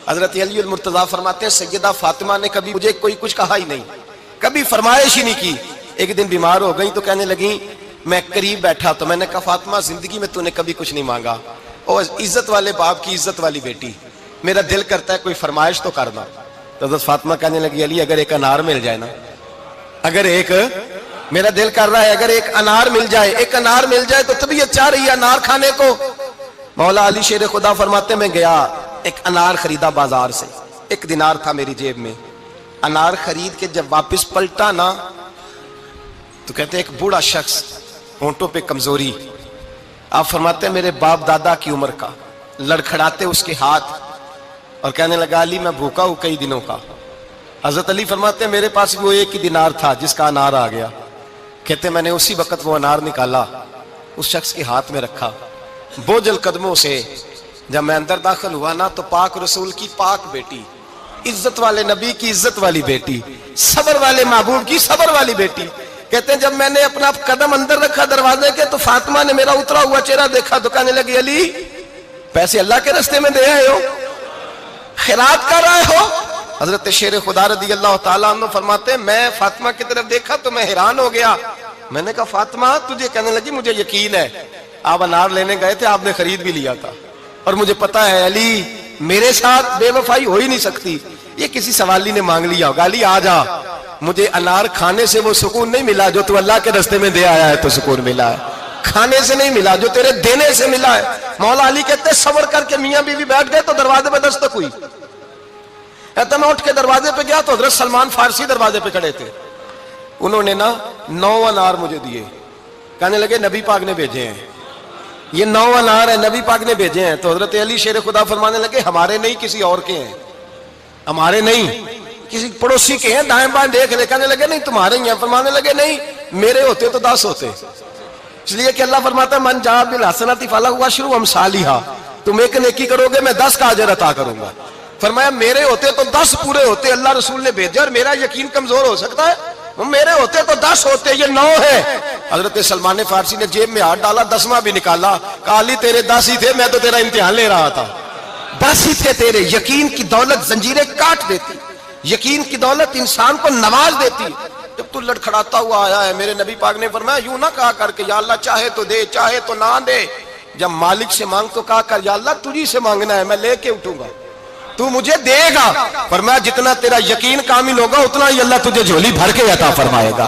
حضرت علی المرتضیٰ فرماتے ہیں سیدہ فاطمہ نے کبھی مجھے کوئی کچھ کہا ہی نہیں، کبھی فرمائش ہی نہیں کی۔ ایک دن بیمار ہو گئی تو کہنے لگی، میں قریب بیٹھا تو میں نے کہا فاطمہ زندگی میں تو نے کبھی کچھ نہیں مانگا، اور عزت والے باپ کی عزت والی بیٹی، میرا دل کرتا ہے کوئی فرمائش تو کرنا۔ تو حضرت فاطمہ کہنے لگی علی اگر ایک انار مل جائے نا، اگر ایک، میرا دل کر رہا ہے اگر ایک انار مل جائے، ایک انار مل جائے تو طبیعت چاہ رہی ہے انار کھانے کو۔ مولا علی شیر خدا فرماتے میں گیا، ایک انار خریدا بازار سے، 1 دینار تھا میری جیب میں، انار خرید کے جب واپس پلٹا نا تو کہتے ہیں ایک بوڑھا شخص، ہونٹوں پہ کمزوری، آپ فرماتے ہیں میرے باپ دادا کی عمر کا، لڑکھڑاتے اس کے ہاتھ اور کہنے لگا علی میں بھوکا ہوں کئی دنوں کا۔ حضرت علی فرماتے ہیں میرے پاس وہ 1 ہی دینار تھا جس کا انار آ گیا، کہتے میں نے اسی وقت وہ انار نکالا، اس شخص کے ہاتھ میں رکھا، بوجھل قدموں سے جب میں اندر داخل ہوا نا تو پاک رسول کی پاک بیٹی، عزت والے نبی کی عزت والی بیٹی، صبر والے محبوب کی صبر والی بیٹی، کہتے ہیں جب میں نے اپنا قدم اندر رکھا دروازے کے تو فاطمہ نے میرا اترا ہوا چہرہ دیکھا تو کہنے لگی علی پیسے اللہ کے راستے میں دے آئے ہو، خیرات کر رہے ہو؟ حضرت شیر خدا رضی اللہ تعالیٰ عنہ فرماتے ہیں میں فاطمہ کی طرف دیکھا تو میں حیران ہو گیا، میں نے کہا فاطمہ تجھے، کہنے لگی مجھے یقین ہے آپ انار لینے گئے تھے، آپ نے خرید بھی لیا تھا، اور مجھے پتا ہے علی میرے ساتھ بے وفائی ہو ہی نہیں سکتی، یہ کسی سوالی نے مانگ لیا ہوگا، علی آ جا، مجھے انار کھانے سے وہ سکون نہیں ملا جو تو اللہ کے راستے میں دے آیا ہے تو سکون ملا ہے، کھانے سے نہیں ملا جو تیرے دینے سے ملا ہے۔ مولا علی کہتے صبر کر کے میاں بیوی بیٹھ گئے تو دروازے پہ دستک ہوئی، کہتا میں اٹھ کے دروازے پہ گیا تو حضرت سلمان فارسی دروازے پہ کھڑے تھے، انہوں نے نا 9 انار مجھے دیے، کہنے لگے نبی پاک نے بھیجے ہیں، یہ 9 انار ہیں نبی پاک نے بھیجے ہیں۔ تو حضرت علی شیر خدا فرمانے لگے ہمارے نہیں کسی اور کے ہیں، ہمارے نہیں کسی پڑوسی کے ہیں، دائیں بائیں دیکھ لے، کہنے لگے نہیں تمہارے ہی ہیں، فرمانے لگے نہیں میرے ہوتے تو 10 ہوتے، اس لیے کہ اللہ فرماتا ہے من جاء بالحسنۃ فلہ عشر امثالھا، تم ایک نیکی کرو گے میں 10 کا اجر عطا کروں گا۔ فرمایا میرے ہوتے تو 10 پورے ہوتے، اللہ رسول نے بھیجا اور میرا یقین کمزور ہو سکتا ہے، میرے ہوتے تو 10 ہوتے، یہ 9 ہے۔ حضرت سلمان فارسی نے جیب میں ہاتھ ڈالا، 10واں بھی نکالا، کہا علی تیرے 10 ہی تھے، میں تو تیرا امتحان لے رہا تھا، 10 ہی تھے تیرے۔ یقین کی دولت زنجیریں کاٹ دیتی، یقین کی دولت انسان کو نواز دیتی۔ جب تو لڑکھڑاتا ہوا آیا ہے، میرے نبی پاک نے فرمایا یوں نہ کہا کر کے یا اللہ چاہے تو دے چاہے تو نہ دے، جب مالک سے مانگ تو کہا کر یا اللہ تجھی سے مانگنا ہے، میں لے کے اٹھوں گا، تو مجھے دے گا۔ فرمایا جتنا تیرا یقین کامل ہوگا اتنا ہی اللہ تجھے جھولی بھر کے عطا فرمائے گا۔